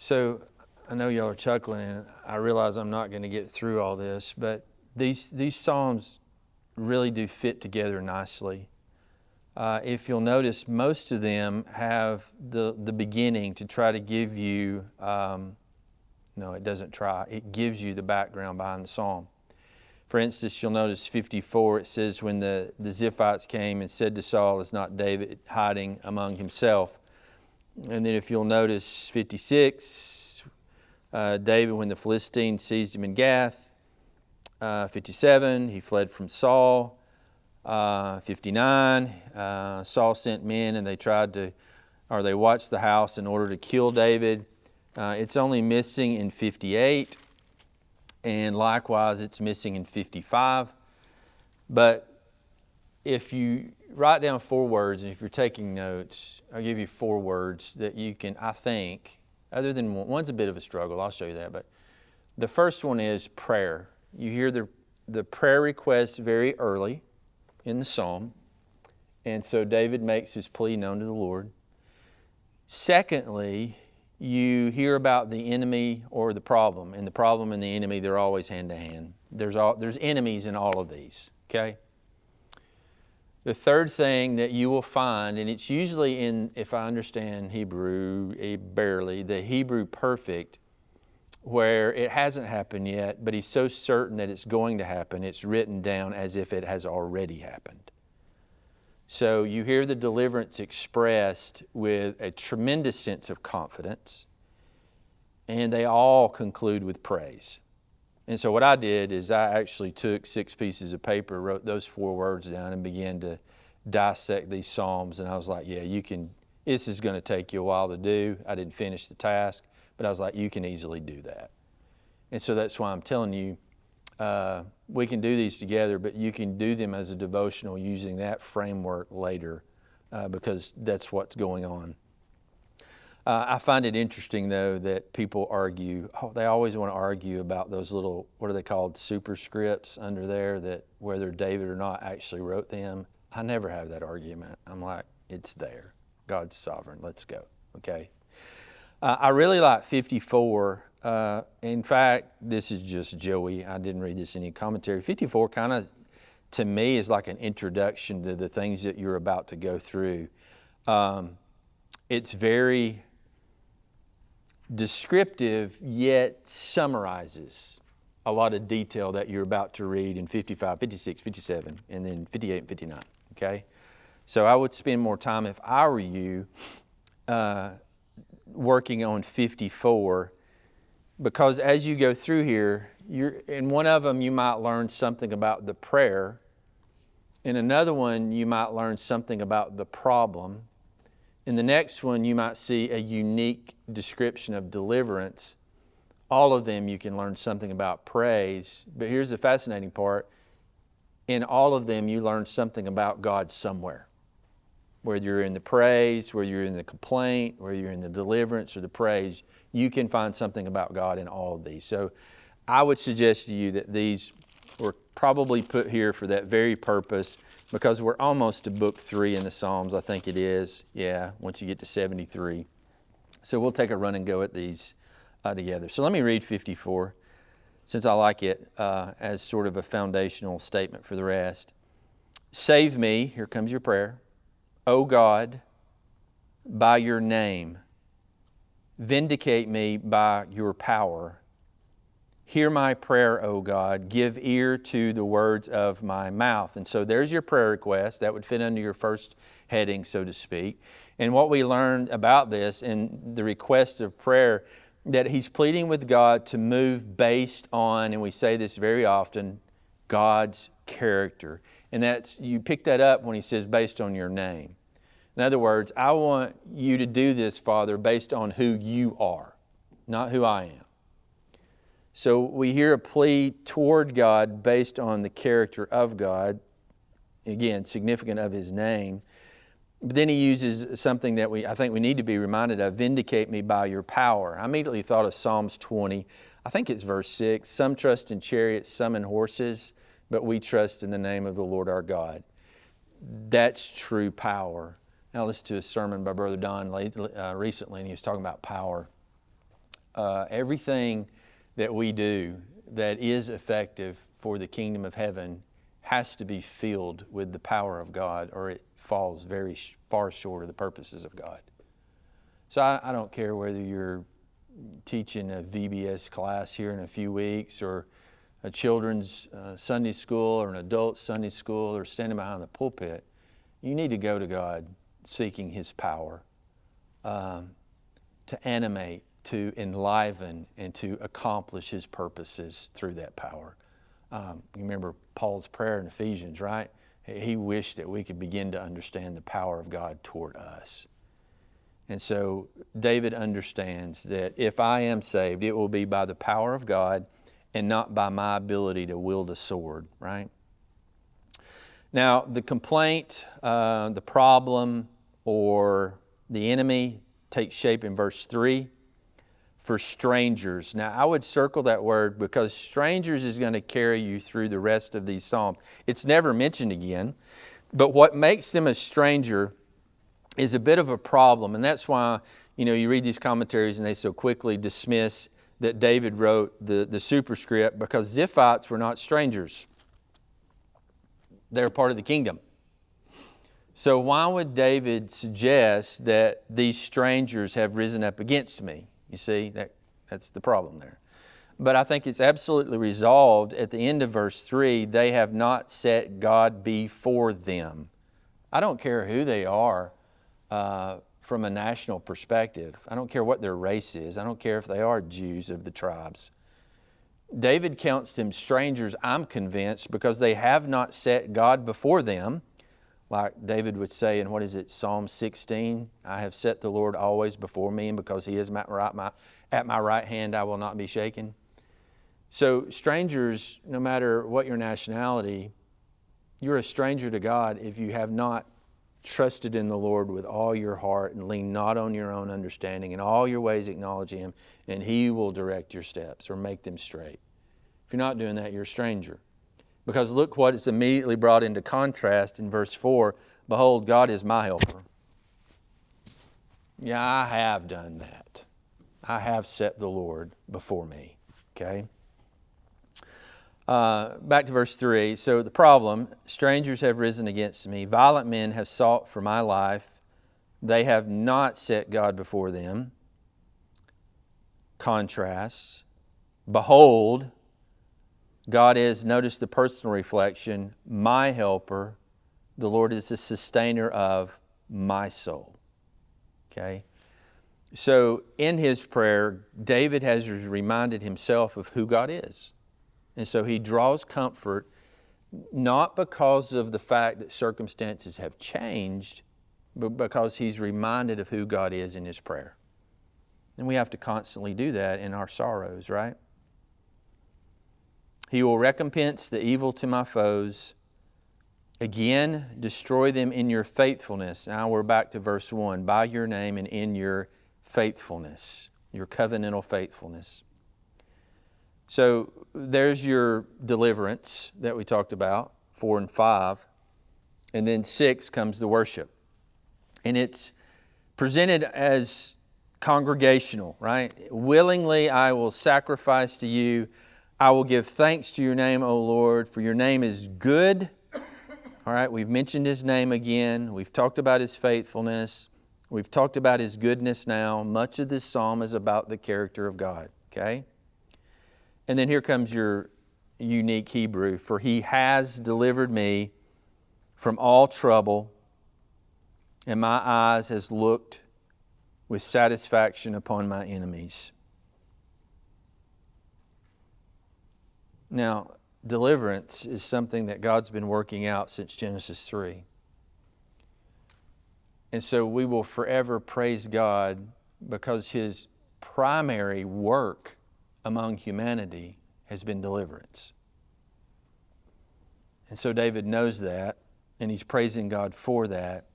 So I know y'all are chuckling, and I realize I'm not going to get through all this, but these Psalms really do fit together nicely. If you'll notice, most of them have the beginning to try to give you, no, it doesn't try, it gives you the background behind the psalm. For instance, you'll notice 54, it says, when the Ziphites came and said to Saul, "Is not David hiding among himself?" And then if you'll notice 56, David, when the Philistines seized him in Gath. 57, he fled from Saul. 59, Saul sent men and they watched the house in order to kill David. It's only missing in 58, and likewise it's missing in 55. But if you write down 4 words, and if you're taking notes, I'll give you 4 words that you can, I think, other than one's a bit of a struggle, I'll show you that, but the first one is prayer. You hear the prayer request very early in the psalm, and so David makes his plea known to the Lord. Secondly, you hear about the enemy or the problem, and the problem and the enemy, they're always hand to hand. There's enemies in all of these, okay? The third thing that you will find, and it's usually in, if I understand Hebrew barely, the Hebrew perfect, where it hasn't happened yet, but he's so certain that it's going to happen, it's written down as if it has already happened. So you hear the deliverance expressed with a tremendous sense of confidence, and they all conclude with praise. And so what I did is I actually took 6 pieces of paper, wrote those 4 words down, and began to dissect these Psalms. And I was like, yeah, this is going to take you a while to do. I didn't finish the task, but I was like, you can easily do that. And so that's why I'm telling you, we can do these together, but you can do them as a devotional using that framework later, because that's what's going on. I find it interesting, though, that people argue, they always want to argue about those little, what are they called, superscripts under there, that whether David or not actually wrote them. I never have that argument. I'm like, it's there. God's sovereign. Let's go, okay? I really like 54. In fact, this is just Joey. I didn't read this in any commentary. 54 kind of, to me, is like an introduction to the things that you're about to go through. It's very descriptive, yet summarizes a lot of detail that you're about to read in 55, 56, 57, and then 58 and 59, okay? So I would spend more time, if I were you, working on 54, because as you go through here, in one of them you might learn something about the prayer. In another one you might learn something about the problem. In the next one you might see a unique description of deliverance. All of them you can learn something about praise. But here's the fascinating part. In all of them you learn something about God somewhere. Whether you're in the praise, whether you're in the complaint, whether you're in the deliverance or the praise, you can find something about God in all of these. So I would suggest to you that these were probably put here for that very purpose, because we're almost to book 3 in the Psalms, I think it is. Yeah, once you get to 73. So we'll take a run and go at these together. So let me read 54, since I like it as sort of a foundational statement for the rest. Save me, here comes your prayer, O God, by your name. Vindicate me by your power. Hear my prayer, O God. Give ear to the words of my mouth. And so there's your prayer request. That would fit under your first heading, so to speak. And what we learned about this in the request of prayer, that he's pleading with God to move based on, and we say this very often, God's character. And that's, you pick that up when he says based on your name. In other words, I want you to do this, Father, based on who you are, not who I am. So we hear a plea toward God based on the character of God. Again, significant of his name. But then he uses something that I think we need to be reminded of. Vindicate me by your power. I immediately thought of Psalms 20. I think it's verse 6. Some trust in chariots, some in horses, but we trust in the name of the Lord our God. That's true power. Now, I listened to a sermon by Brother Don recently, and he was talking about power. Everything that we do that is effective for the kingdom of heaven has to be filled with the power of God, or it falls very far short of the purposes of God. So I don't care whether you're teaching a VBS class here in a few weeks, or a children's Sunday school, or an adult Sunday school, or standing behind the pulpit. You need to go to God seeking His power to animate, to enliven, and to accomplish His purposes through that power. You remember Paul's prayer in Ephesians, right? He wished that we could begin to understand the power of God toward us. And so David understands that if I am saved, it will be by the power of God and not by my ability to wield a sword, right? Now, the complaint, the problem, or the enemy takes shape in verse 3. For strangers. Now, I would circle that word because strangers is going to carry you through the rest of these Psalms. It's never mentioned again, but what makes them a stranger is a bit of a problem, and that's why, you read these commentaries and they so quickly dismiss that David wrote the superscript, because Ziphites were not strangers. They're part of the kingdom. So why would David suggest that these strangers have risen up against me? You see, that's the problem there. But I think it's absolutely resolved at the end of verse 3, they have not set God before them. I don't care who they are from a national perspective. I don't care what their race is. I don't care if they are Jews of the tribes. David counts them strangers, I'm convinced, because they have not set God before them. Like David would say in, Psalm 16, I have set the Lord always before me, and because He is at my right hand, I will not be shaken. So strangers, no matter what your nationality, you're a stranger to God if you have not trusted in the Lord with all your heart and lean not on your own understanding. In all your ways acknowledge Him, and He will direct your steps or make them straight. If you're not doing that, you're a stranger. Because look what is immediately brought into contrast in verse 4. Behold, God is my helper. Yeah, I have done that. I have set the Lord before me. Okay? Back to verse 3. So the problem, strangers have risen against me. Violent men have sought for my life. They have not set God before them. Contrasts. Behold, God is, notice the personal reflection, my helper. The Lord is the sustainer of my soul. Okay? So in his prayer, David has reminded himself of who God is. And so he draws comfort not because of the fact that circumstances have changed, but because he's reminded of who God is in his prayer. And we have to constantly do that in our sorrows, right? He will recompense the evil to my foes. Again, destroy them in your faithfulness. Now we're back to verse 1. By your name and in your faithfulness, your covenantal faithfulness. So there's your deliverance that we talked about, 4 and 5. And then 6 comes the worship. And it's presented as congregational, right? Willingly I will sacrifice to you. I will give thanks to your name, O Lord, for your name is good. All right, we've mentioned His name again. We've talked about His faithfulness. We've talked about His goodness now. Much of this psalm is about the character of God, okay? And then here comes your unique Hebrew. For He has delivered me from all trouble, and my eyes has looked with satisfaction upon my enemies. Now, deliverance is something that God's been working out since Genesis 3. And so we will forever praise God because His primary work among humanity has been deliverance. And so David knows that, and he's praising God for that.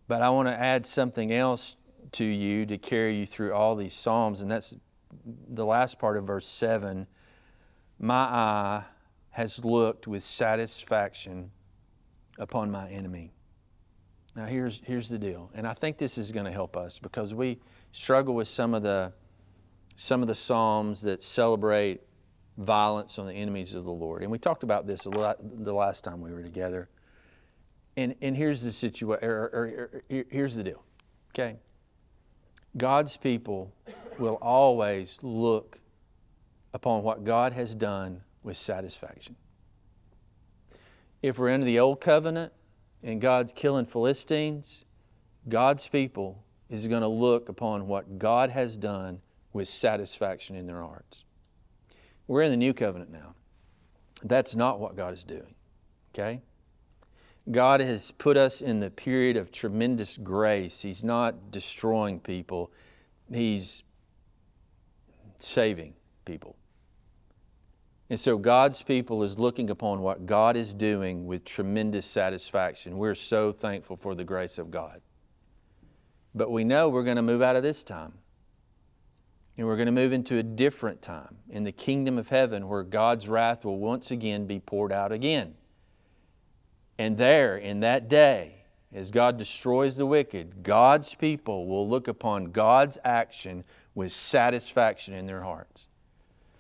But I want to add something else to you to carry you through all these Psalms, and that's the last part of verse 7. My eye has looked with satisfaction upon my enemy. Now here's the deal, and I think this is going to help us because we struggle with some of the some of the Psalms that celebrate violence on the enemies of the Lord. And we talked about this a lot the last time we were together. And here's the situation, here's the deal, okay? God's people will always look upon what God has done with satisfaction. If we're under the old covenant and God's killing Philistines, God's people is going to look upon what God has done with satisfaction in their hearts. We're in the new covenant now. That's not what God is doing, okay? God has put us in the period of tremendous grace. He's not destroying people. He's saving people. And so God's people is looking upon what God is doing with tremendous satisfaction. We're so thankful for the grace of God. But we know we're going to move out of this time. And we're going to move into a different time in the kingdom of heaven where God's wrath will once again be poured out again. And there, in that day, as God destroys the wicked, God's people will look upon God's action with satisfaction in their hearts.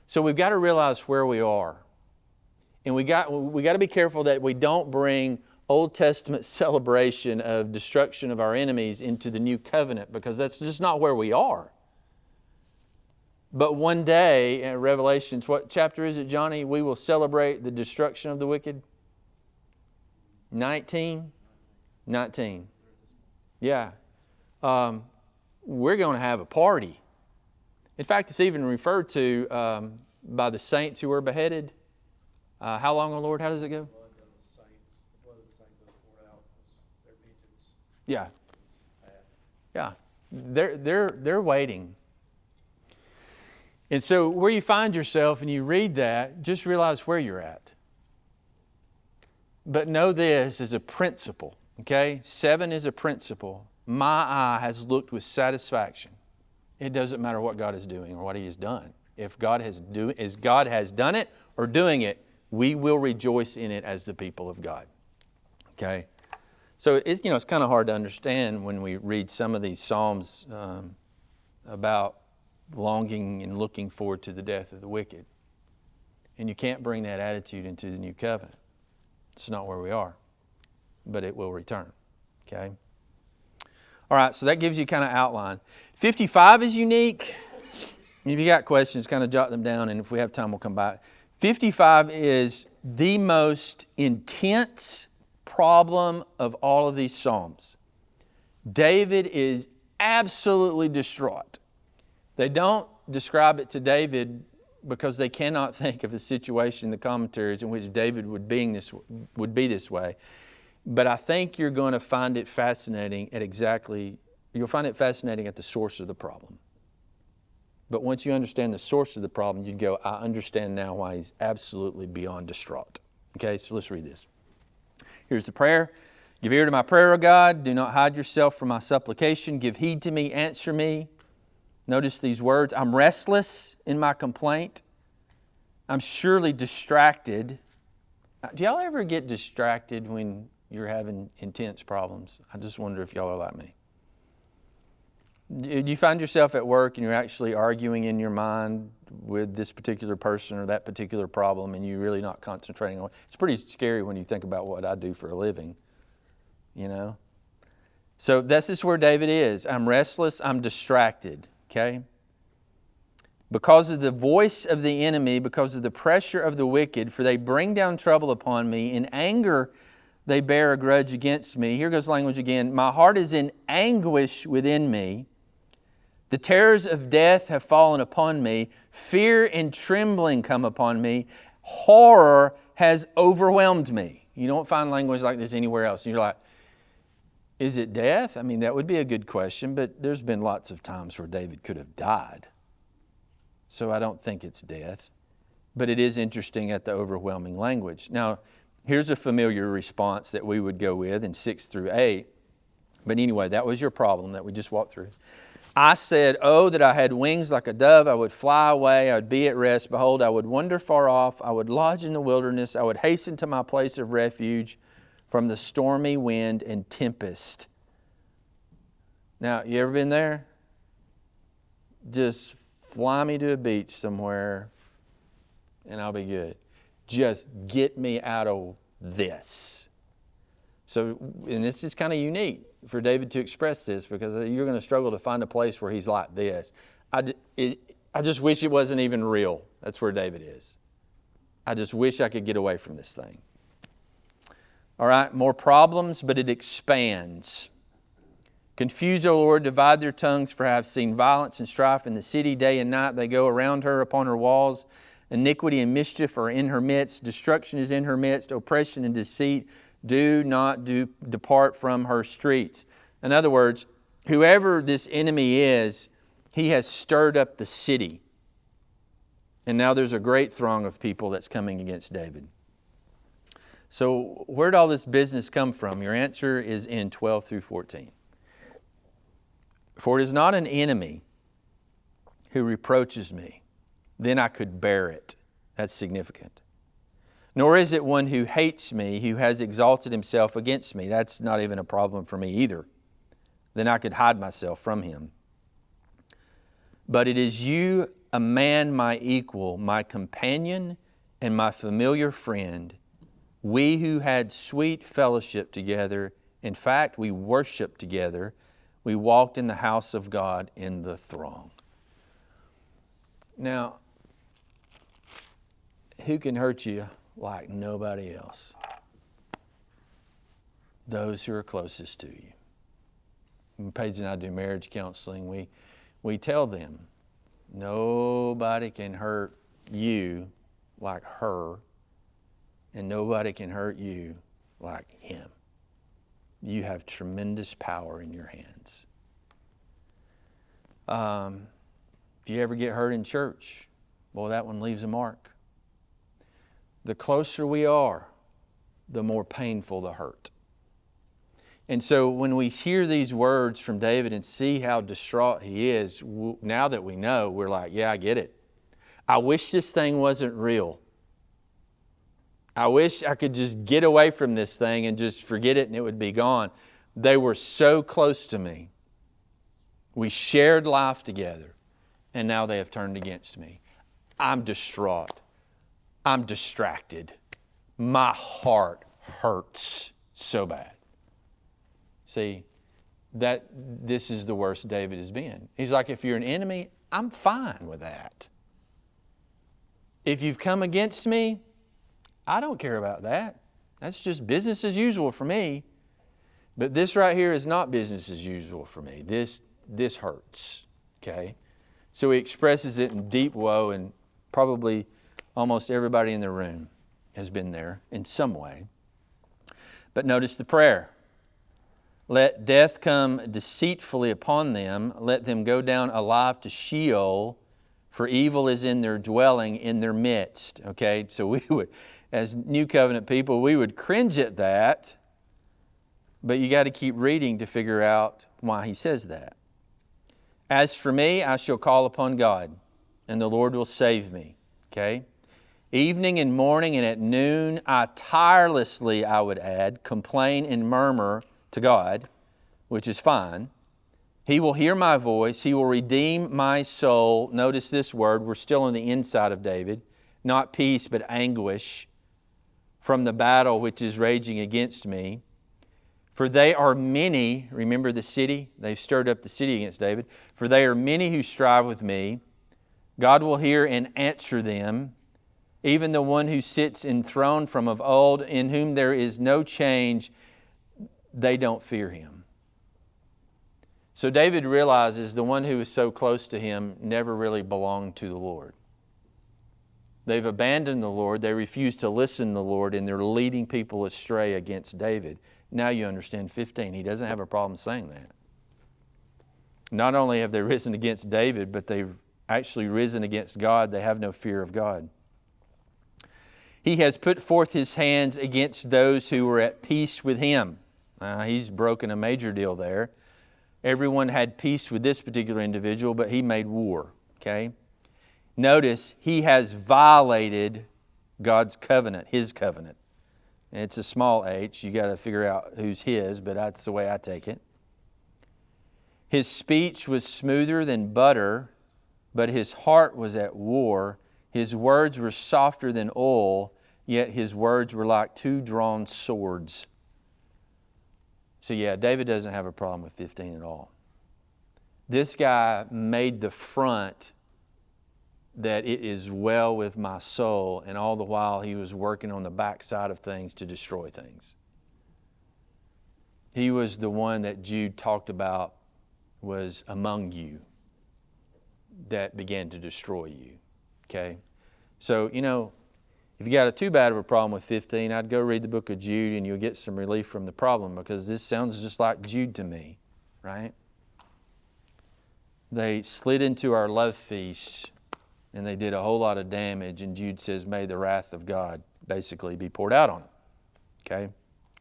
So we've got to realize where we are. And we got to be careful that we don't bring Old Testament celebration of destruction of our enemies into the new covenant, because that's just not where we are. But one day, in Revelations, what chapter is it, Johnny? We will celebrate the destruction of the wicked? 19? Yeah. We're going to have a party. In fact, it's even referred to by the saints who were beheaded. How long, O Lord? How does it go? The blood of the saints that was poured out was their vengeance. Yeah. Yeah. They're waiting. And so where you find yourself and you read that, just realize where you're at. But know this is a principle, okay? 7 is a principle. My eye has looked with satisfaction. It doesn't matter what God is doing or what He has done. If God has done it or doing it, we will rejoice in it as the people of God. Okay? So it's kind of hard to understand when we read some of these Psalms about longing and looking forward to the death of the wicked. And you can't bring that attitude into the new covenant. It's not where we are, but it will return. Okay? All right, so that gives you kind of outline. 55 is unique. If you got questions, kind of jot them down, and if we have time, we'll come back. 55 is the most intense problem of all of these Psalms. David is absolutely distraught. They don't describe it to David because they cannot think of a situation in the commentaries in which David would be this way. But I think you're going to find it fascinating you'll find it fascinating at the source of the problem. But once you understand the source of the problem, you go, I understand now why he's absolutely beyond distraught. Okay, so let's read this. Here's the prayer. Give ear to my prayer, O God. Do not hide yourself from my supplication. Give heed to me, answer me. Notice these words. I'm restless in my complaint. I'm surely distracted. Do y'all ever get distracted when you're having intense problems? I just wonder if y'all are like me. Do you find yourself at work and you're actually arguing in your mind with this particular person or that particular problem and you're really not concentrating on it? It's pretty scary when you think about what I do for a living, you know? So this is where David is. I'm restless, I'm distracted, okay? Because of the voice of the enemy, because of the pressure of the wicked, for they bring down trouble upon me. In anger they bear a grudge against me. Here goes language again. My heart is in anguish within me. The terrors of death have fallen upon me. Fear and trembling come upon me. Horror has overwhelmed me. You don't find language like this anywhere else. And you're like, is it death? I mean, that would be a good question, but there's been lots of times where David could have died. So I don't think it's death. But it is interesting at the overwhelming language. Now, here's a familiar response that we would go with in 6 through 8. But anyway, that was your problem that we just walked through. I said, oh, that I had wings like a dove. I would fly away. I would be at rest. Behold, I would wander far off. I would lodge in the wilderness. I would hasten to my place of refuge from the stormy wind and tempest. Now, you ever been there? Just fly me to a beach somewhere and I'll be good. Just get me out of this. So, and this is kind of unique for David to express this, because you're going to struggle to find a place where he's like this. I just wish it wasn't even real. That's where David is. I just wish I could get away from this thing. All right, more problems, but it expands. Confuse, O Lord, divide their tongues, for I have seen violence and strife in the city. Day and night they go around her upon her walls. Iniquity and mischief are in her midst. Destruction is in her midst. Oppression and deceit do not depart from her streets. In other words, whoever this enemy is, he has stirred up the city. And now there's a great throng of people that's coming against David. So where'd all this business come from? Your answer is in 12 through 14. For it is not an enemy who reproaches me, then I could bear it. That's significant. Nor is it one who hates me, who has exalted himself against me. That's not even a problem for me either. Then I could hide myself from him. But it is you, a man my equal, my companion and my familiar friend, we who had sweet fellowship together. In fact, we worshiped together. We walked in the house of God in the throng. Now, who can hurt you like nobody else? Those who are closest to you. When Paige and I do marriage counseling, we tell them, nobody can hurt you like her, and nobody can hurt you like him. You have tremendous power in your hands. If you ever get hurt in church, boy, that one leaves a mark. The closer we are, the more painful the hurt. And so when we hear these words from David and see how distraught he is, now that we know, we're like, yeah, I get it. I wish this thing wasn't real. I wish I could just get away from this thing and just forget it and it would be gone. They were so close to me. We shared life together, and now they have turned against me. I'm distraught. I'm distracted. My heart hurts so bad. See, this is the worst David has been. He's like, if you're an enemy, I'm fine with that. If you've come against me, I don't care about that. That's just business as usual for me. But this right here is not business as usual for me. This hurts, okay? So he expresses it in deep woe, and probably almost everybody in the room has been there in some way. But notice the prayer. Let death come deceitfully upon them. Let them go down alive to Sheol, for evil is in their dwelling, in their midst. Okay, so we would, as New Covenant people, we would cringe at that, but you got to keep reading to figure out why he says that. As for me, I shall call upon God, and the Lord will save me. Okay? Evening and morning and at noon, I tirelessly, I would add, complain and murmur to God, which is fine. He will hear my voice. He will redeem my soul. Notice this word. We're still on the inside of David. Not peace, but anguish from the battle which is raging against me. For they are many, remember the city? They've stirred up the city against David. For they are many who strive with me. God will hear and answer them. Even the one who sits enthroned from of old, in whom there is no change, they don't fear him. So David realizes the one who is so close to him never really belonged to the Lord. They've abandoned the Lord. They refuse to listen to the Lord, and they're leading people astray against David. Now you understand 15. He doesn't have a problem saying that. Not only have they risen against David, but they've actually risen against God. They have no fear of God. He has put forth his hands against those who were at peace with him. He's broken a major deal there. Everyone had peace with this particular individual, but he made war. Okay? Notice, he has violated God's covenant, his covenant. And it's a small h. You got to figure out who's his, but that's the way I take it. His speech was smoother than butter, but his heart was at war. His words were softer than oil, yet his words were like two drawn swords. So yeah, David doesn't have a problem with 15 at all. This guy made the front that it is well with my soul, and all the while he was working on the backside of things to destroy things. He was the one that Jude talked about was among you that began to destroy you. Okay? So, if you got a too bad of a problem with 15, I'd go read the book of Jude and you'll get some relief from the problem, because this sounds just like Jude to me, right? They slid into our love feast and they did a whole lot of damage, and Jude says, may the wrath of God basically be poured out on them. Okay?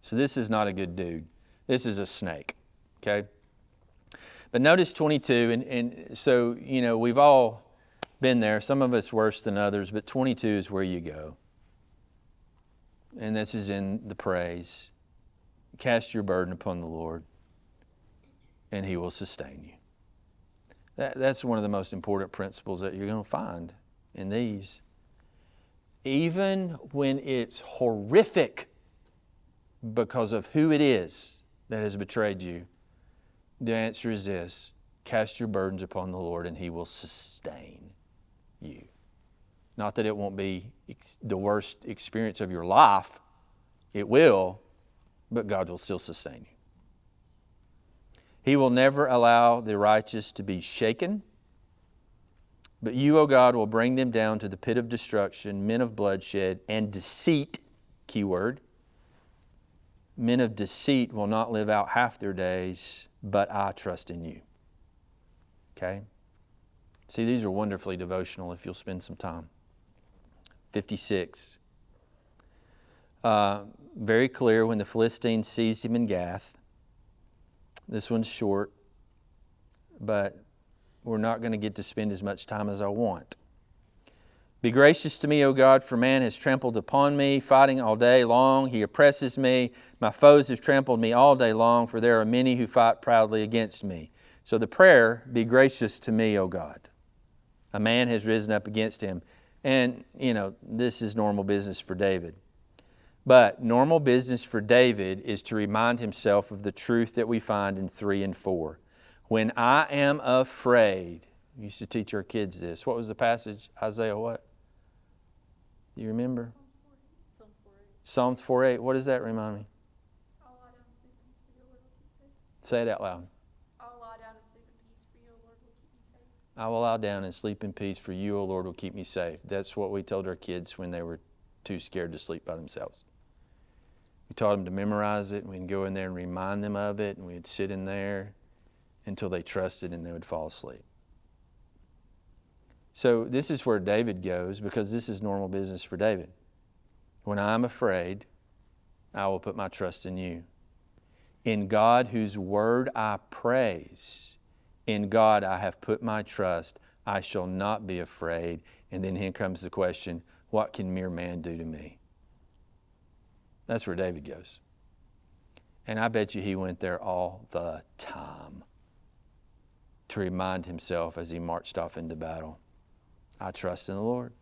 So this is not a good dude. This is a snake. Okay? But notice 22, and so, we've all been there. Some of us worse than others, but 22 is where you go. And this is in the praise. Cast your burden upon the Lord, and He will sustain you. That's one of the most important principles that you're going to find in these. Even when it's horrific because of who it is that has betrayed you, the answer is this: cast your burdens upon the Lord and He will sustain you. Not that it won't be the worst experience of your life. It will, but God will still sustain you. He will never allow the righteous to be shaken, but you, O God, will bring them down to the pit of destruction, men of bloodshed and deceit, keyword. Men of deceit will not live out half their days, but I trust in you. Okay? See, these are wonderfully devotional if you'll spend some time. 56. Very clear when the Philistines seized him in Gath. This one's short, but we're not going to get to spend as much time as I want. Be gracious to me, O God, for man has trampled upon me, fighting all day long. He oppresses me. My foes have trampled me all day long, for there are many who fight proudly against me. So the prayer, be gracious to me, O God. A man has risen up against him. And, this is normal business for David. But normal business for David is to remind himself of the truth that we find in 3 and 4. When I am afraid, we used to teach our kids this. What was the passage? Isaiah what? Do you remember? Psalms 4:8. What does that remind me? I'll lie down and sleep in peace, for your Lord will keep me safe. Say it out loud. I'll lie down and sleep in peace, for your Lord will keep me safe. I will lie down and sleep in peace, for you, O Lord, will keep me safe. That's what we told our kids when they were too scared to sleep by themselves. We taught them to memorize it, and we'd go in there and remind them of it, and we'd sit in there until they trusted and they would fall asleep. So this is where David goes, because this is normal business for David. When I'm afraid, I will put my trust in you. In God, whose word I praise, in God I have put my trust. I shall not be afraid. And then here comes the question, what can mere man do to me? That's where David goes. And I bet you he went there all the time to remind himself as he marched off into battle. I trust in the Lord.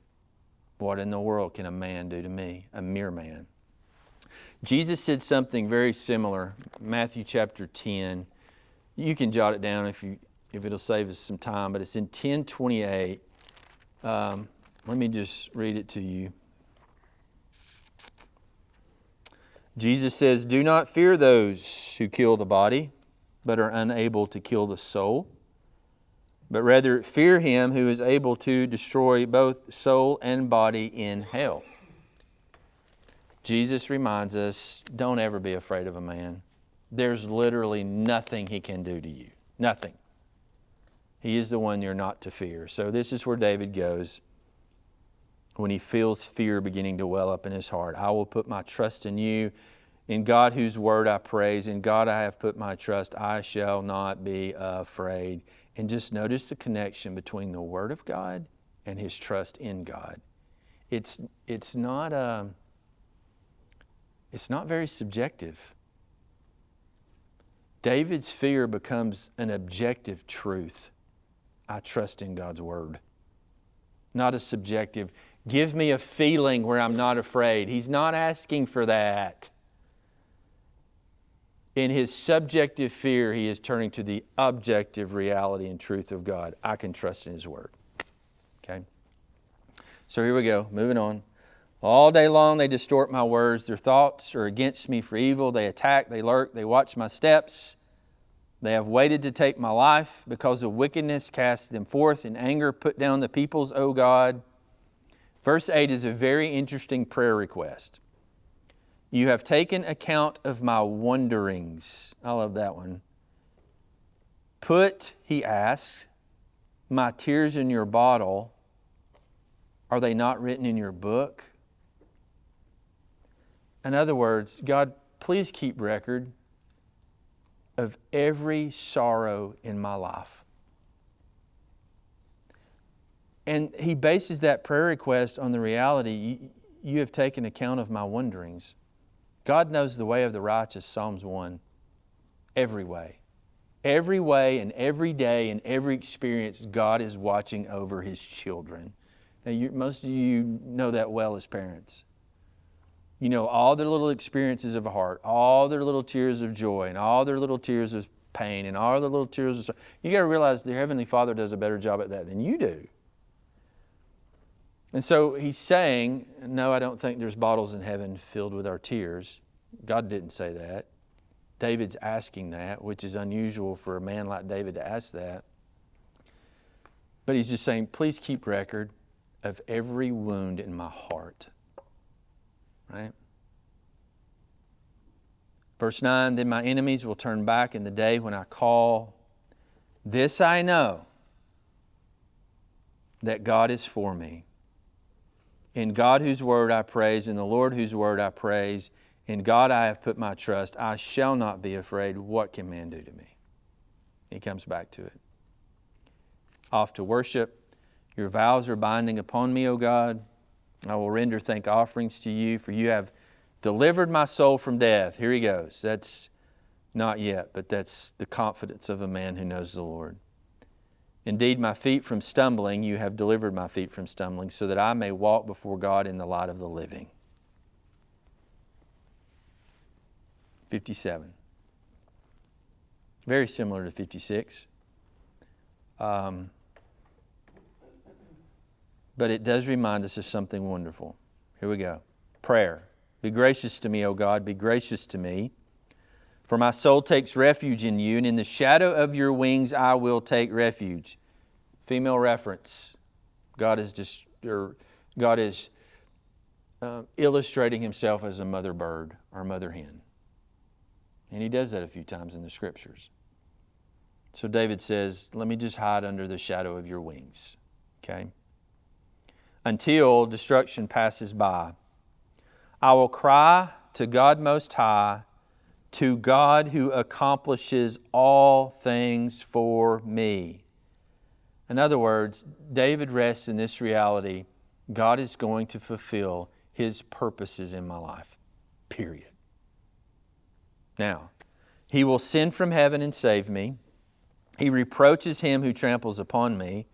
What in the world can a man do to me? A mere man. Jesus said something very similar. Matthew chapter 10. You can jot it down if it'll save us some time, but it's in 10:28. Let me just read it to you. Jesus says, do not fear those who kill the body, but are unable to kill the soul. But rather fear Him who is able to destroy both soul and body in hell. Jesus reminds us, don't ever be afraid of a man. There's literally nothing he can do to you. Nothing. He is the one you're not to fear. So this is where David goes when he feels fear beginning to well up in his heart. I will put my trust in you. In God whose word I praise. In God I have put my trust. I shall not be afraid. And just notice the connection between the Word of God and his trust in God. It's not very subjective. David's fear becomes an objective truth. I trust in God's Word. Not a subjective, give me a feeling where I'm not afraid. He's not asking for that. In his subjective fear, he is turning to the objective reality and truth of God. I can trust in His Word. Okay? So here we go, moving on. All day long they distort my words. Their thoughts are against me for evil. They attack, they lurk, they watch my steps. They have waited to take my life. Because of wickedness, cast them forth. In anger, put down the peoples, O God. Verse 8 is a very interesting prayer request. You have taken account of my wanderings. I love that one. Put, he asks, my tears in your bottle. Are they not written in your book? In other words, God, please keep record of every sorrow in my life. And he bases that prayer request on the reality, you have taken account of my wanderings. God knows the way of the righteous, Psalms 1. Every way. Every way and every day and every experience, God is watching over His children. Now, most of you know that well as parents. You know all their little experiences of a heart, all their little tears of joy, and all their little tears of pain, and all their little tears of sorrow. You got to realize their Heavenly Father does a better job at that than you do. And so He's saying, no, I don't think there's bottles in heaven filled with our tears. God didn't say that. David's asking that, which is unusual for a man like David to ask that. But he's just saying, please keep record of every wound in my heart. Right? Verse 9, then my enemies will turn back in the day when I call. This I know, that God is for me. In God whose word I praise, in the Lord whose word I praise, in God I have put my trust. I shall not be afraid. What can man do to me? He comes back to it. Off to worship. Your vows are binding upon me, O God. I will render thank offerings to you, for you have delivered my soul from death. Here he goes. That's not yet, but that's the confidence of a man who knows the Lord. Indeed, my feet from stumbling, you have delivered my feet from stumbling, so that I may walk before God in the light of the living. 57. Very similar to 56. But it does remind us of something wonderful. Here we go. Prayer. Be gracious to me, O God, be gracious to me. For my soul takes refuge in you, and in the shadow of your wings I will take refuge. Female reference. God is illustrating Himself as a mother bird or mother hen. And He does that a few times in the Scriptures. So David says, let me just hide under the shadow of your wings. Okay? Until destruction passes by. I will cry to God Most High, to God who accomplishes all things for me. In other words, David rests in this reality. God is going to fulfill His purposes in my life. Period. Now, He will send from heaven and save me. He reproaches him who tramples upon me.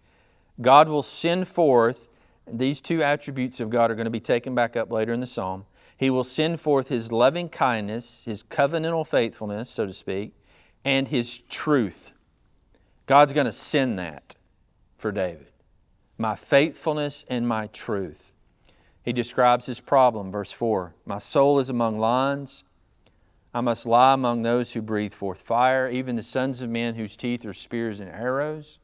God will send forth, and these two attributes of God are going to be taken back up later in the psalm. He will send forth His loving kindness, His covenantal faithfulness, so to speak, and His truth. God's going to send that for David. My faithfulness and my truth. He describes his problem, verse 4. My soul is among lions. I must lie among those who breathe forth fire, even the sons of men whose teeth are spears and arrows.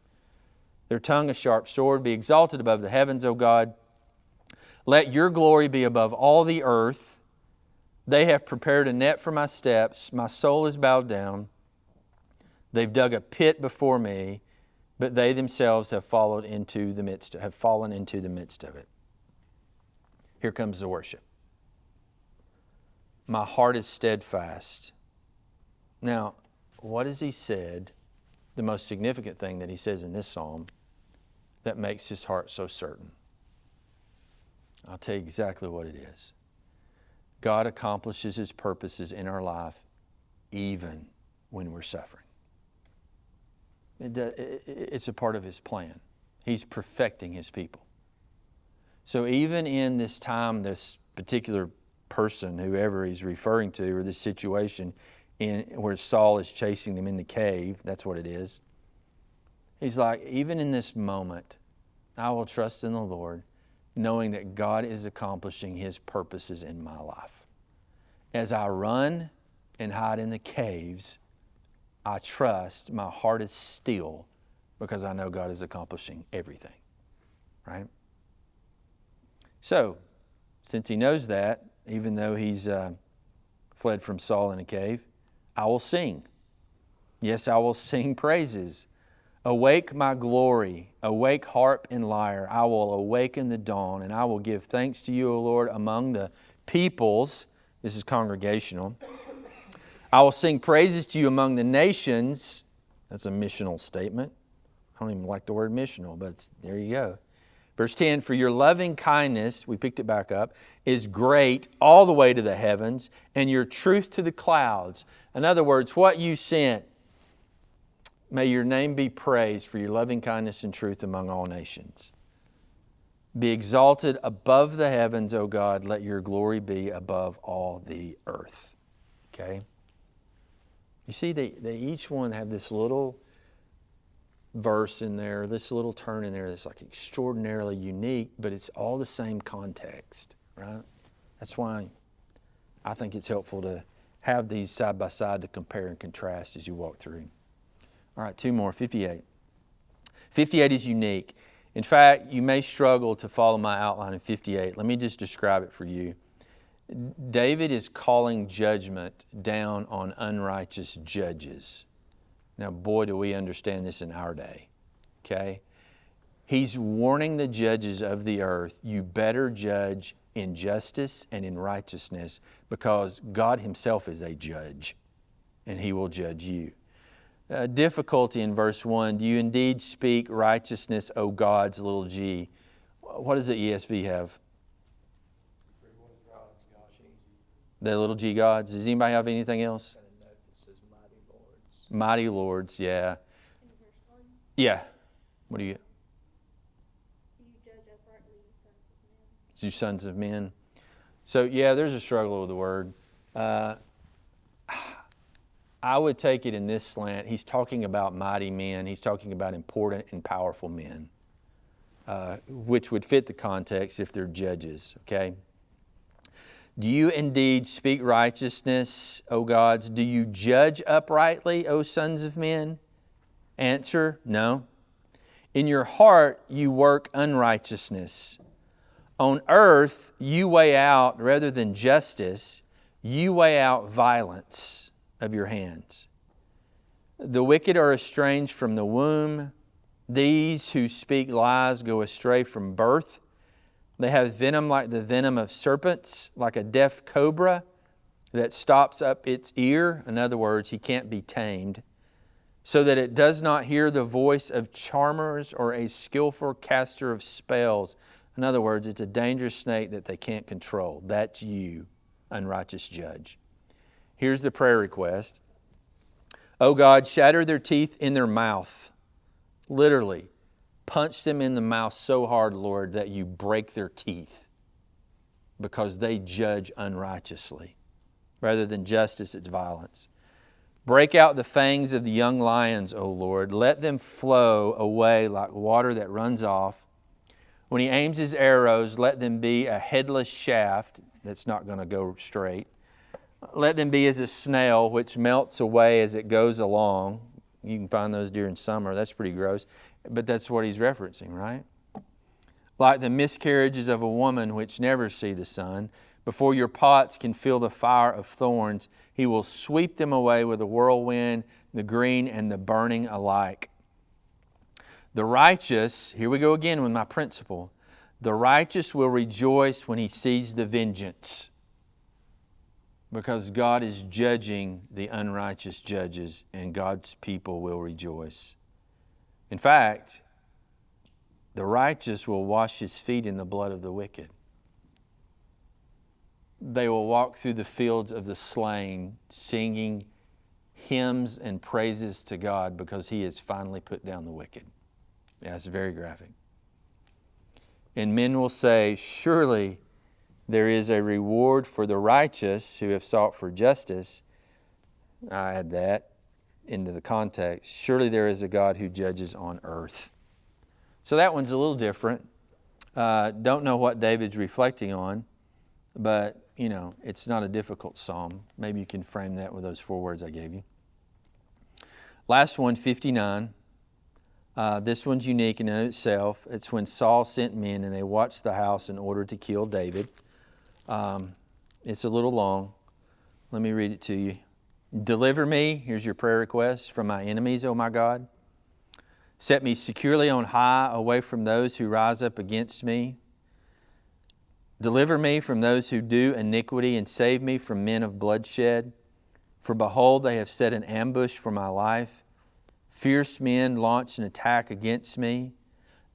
Their tongue a sharp sword. Be exalted above the heavens, O God. Let your glory be above all the earth. They have prepared a net for my steps. My soul is bowed down. They've dug a pit before me, but they themselves have fallen into the midst of it. Here comes the worship. My heart is steadfast. Now, what has he said? The most significant thing that he says in this psalm that makes his heart so certain. I'll tell you exactly what it is. God accomplishes His purposes in our life even when we're suffering. It's a part of His plan. He's perfecting His people. So even in this time, this particular person, whoever He's referring to, or this situation where Saul is chasing them in the cave, that's what it is. He's like, even in this moment, I will trust in the Lord, knowing that God is accomplishing His purposes in my life. As I run and hide in the caves, I trust, my heart is still, because I know God is accomplishing everything. Right? So, since he knows that, even though he's fled from Saul in a cave, I will sing. Yes, I will sing praises. Awake my glory, awake harp and lyre. I will awaken the dawn, and I will give thanks to you, O Lord, among the peoples. This is congregational. I will sing praises to you among the nations. That's a missional statement. I don't even like the word missional, but there you go. Verse 10, for your loving kindness, we picked it back up, is great all the way to the heavens, and your truth to the clouds. In other words, what you sent, may your name be praised for your loving kindness and truth among all nations. Be exalted above the heavens, O God. Let your glory be above all the earth. Okay? You see, they each one have this little verse in there, this little turn in there that's like extraordinarily unique, but it's all the same context, right? That's why I think it's helpful to have these side by side to compare and contrast as you walk through. All right, two more, 58. 58 is unique. In fact, you may struggle to follow my outline in 58. Let me just describe it for you. David is calling judgment down on unrighteous judges. Now, boy, do we understand this in our day, okay? He's warning the judges of the earth, you better judge in justice and in righteousness, because God Himself is a judge, and He will judge you. Difficulty in verse 1, do you indeed speak righteousness, O God's little g? What does the ESV have? The little g gods. Does anybody have anything else? Mighty lords, yeah. Yeah. What do you get? You judge uprightly, you sons of men. You sons of men. So, yeah, there's a struggle with the word. I would take it in this slant. He's talking about mighty men. He's talking about important and powerful men, which would fit the context if they're judges, okay? Do you indeed speak righteousness, O gods? Do you judge uprightly, O sons of men? Answer, no. In your heart you work unrighteousness. On earth you weigh out, rather than justice, you weigh out violence of your hands. The wicked are estranged from the womb. These who speak lies go astray from birth. They have venom like the venom of serpents, like a deaf cobra that stops up its ear. In other words, he can't be tamed, so that it does not hear the voice of charmers or a skillful caster of spells. In other words, it's a dangerous snake that they can't control. That's you, unrighteous judge. Here's the prayer request. Oh God, shatter their teeth in their mouth. Literally. Punch them in the mouth so hard, Lord, that you break their teeth, because they judge unrighteously. Rather than justice, it's violence. Break out the fangs of the young lions, O Lord. Let them flow away like water that runs off. When He aims His arrows, let them be a headless shaft that's not going to go straight. Let them be as a snail which melts away as it goes along. You can find those during summer. That's pretty gross. But that's what he's referencing, right? Like the miscarriages of a woman which never see the sun. Before your pots can feel the fire of thorns, He will sweep them away with a whirlwind, the green and the burning alike. The righteous, here we go again with my principle. The righteous will rejoice when he sees the vengeance, because God is judging the unrighteous judges, and God's people will rejoice. In fact, the righteous will wash his feet in the blood of the wicked. They will walk through the fields of the slain, singing hymns and praises to God because He has finally put down the wicked. Yeah, it's very graphic. And men will say, surely there is a reward for the righteous who have sought for justice. I add that into the context. Surely there is a God who judges on earth. So that one's a little different. Don't know what David's reflecting on, but, it's not a difficult psalm. Maybe you can frame that with those 4 words I gave you. Last one, 59. This one's unique in and of itself. It's when Saul sent men and they watched the house in order to kill David. It's a little long. Let me read it to you. Deliver me, here's your prayer request, from my enemies, O my God. Set me securely on high, away from those who rise up against me. Deliver me from those who do iniquity and save me from men of bloodshed. For behold, they have set an ambush for my life. Fierce men launch an attack against me.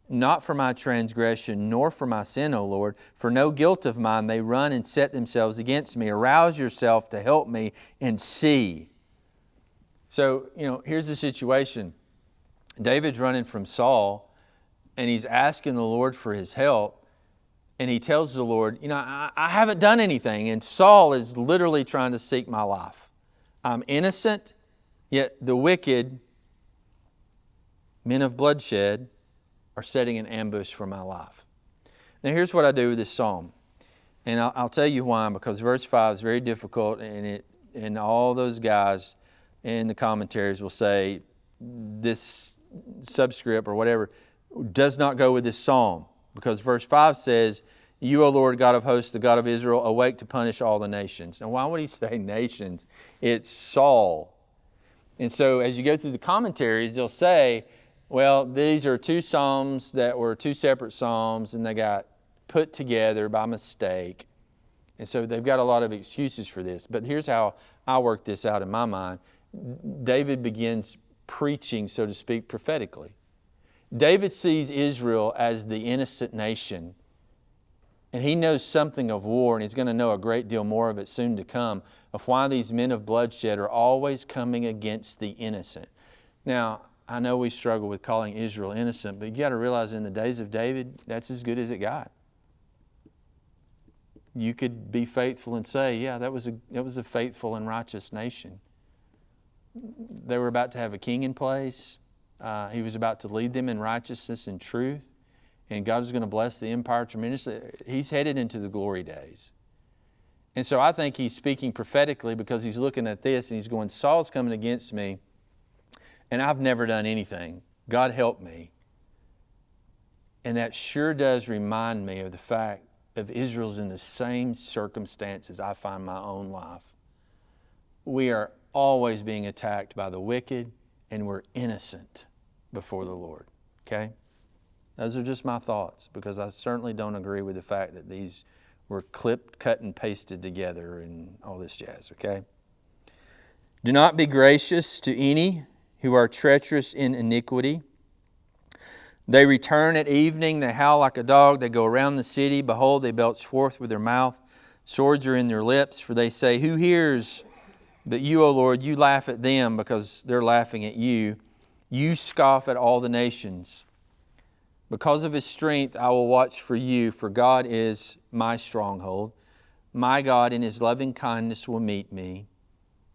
Not for my transgression, nor for my sin, O Lord. For no guilt of mine, they run and set themselves against me. Arouse yourself to help me and see. So, here's the situation. David's running from Saul, and he's asking the Lord for his help. And he tells the Lord, I haven't done anything. And Saul is literally trying to seek my life. I'm innocent, yet the wicked, men of bloodshed, are setting an ambush for my life. Now here's what I do with this psalm. And I'll tell you why, because verse 5 is very difficult, and all those guys in the commentaries will say this subscript or whatever does not go with this psalm. Because verse 5 says, you, O Lord, God of hosts, the God of Israel, awake to punish all the nations. Now, why would he say nations? It's Saul. And so as you go through the commentaries, they'll say, well, these are 2 psalms that were 2 separate psalms, and they got put together by mistake. And so they've got a lot of excuses for this. But here's how I work this out in my mind. David begins preaching, so to speak, prophetically. David sees Israel as the innocent nation, and he knows something of war, and he's going to know a great deal more of it soon to come, of why these men of bloodshed are always coming against the innocent. Now, I know we struggle with calling Israel innocent, but you got to realize in the days of David, that's as good as it got. You could be faithful and say, yeah, that was a faithful and righteous nation. They were about to have a king in place. He was about to lead them in righteousness and truth. And God was going to bless the empire tremendously. He's headed into the glory days. And so I think he's speaking prophetically because he's looking at this and he's going, Saul's coming against me and I've never done anything. God help me. And that sure does remind me of the fact of Israel's in the same circumstances I find my own life. We are always being attacked by the wicked, and we're innocent before the Lord. Okay? Those are just my thoughts, because I certainly don't agree with the fact that these were clipped, cut, and pasted together and all this jazz. Okay? Do not be gracious to any who are treacherous in iniquity. They return at evening, they howl like a dog, they go around the city. Behold, they belch forth with their mouth. Swords are in their lips, for they say, who hears? But you, O Lord, you laugh at them because they're laughing at you. You scoff at all the nations. Because of His strength, I will watch for you, for God is my stronghold. My God in His loving kindness will meet me.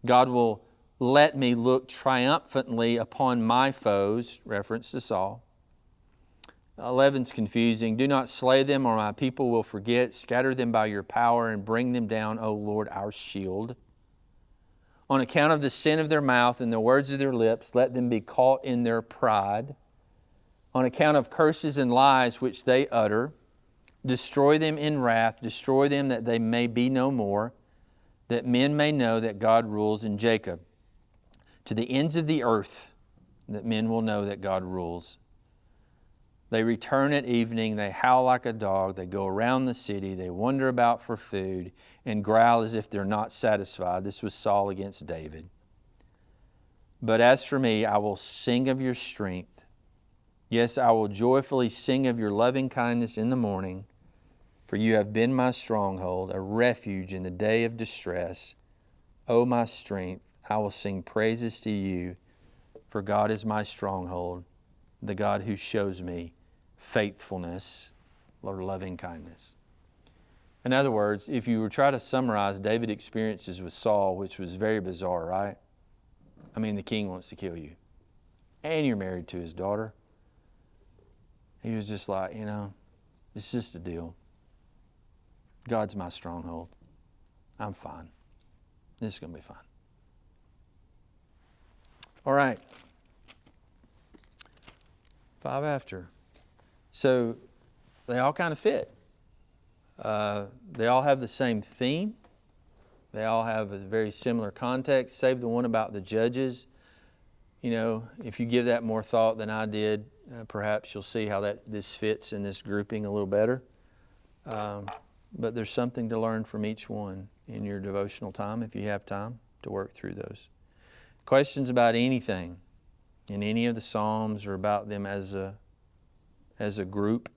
God will let me look triumphantly upon my foes, reference to Saul. 11's confusing. Do not slay them, or my people will forget. Scatter them by your power and bring them down, O Lord, our shield. On account of the sin of their mouth and the words of their lips, let them be caught in their pride. On account of curses and lies which they utter, destroy them in wrath, destroy them that they may be no more, that men may know that God rules in Jacob. To the ends of the earth, that men will know that God rules. They return at evening, they howl like a dog, they go around the city, they wander about for food, and growl as if they're not satisfied. This was Saul against David. But as for me, I will sing of your strength. Yes, I will joyfully sing of your loving kindness in the morning, for you have been my stronghold, a refuge in the day of distress. O my strength, I will sing praises to you, for God is my stronghold, the God who shows me faithfulness or loving kindness. In other words, if you were trying to summarize David's experiences with Saul, which was very bizarre, right? I mean, the king wants to kill you, and you're married to his daughter. He was just like, it's just a deal. God's my stronghold. I'm fine. This is going to be fine. All right. 5 after. So they all kind of fit. They all have the same theme. They all have a very similar context, save the one about the judges. If you give that more thought than I did, perhaps you'll see how this fits in this grouping a little better. But there's something to learn from each one in your devotional time, if you have time to work through those. Questions about anything in any of the Psalms or about them as a group,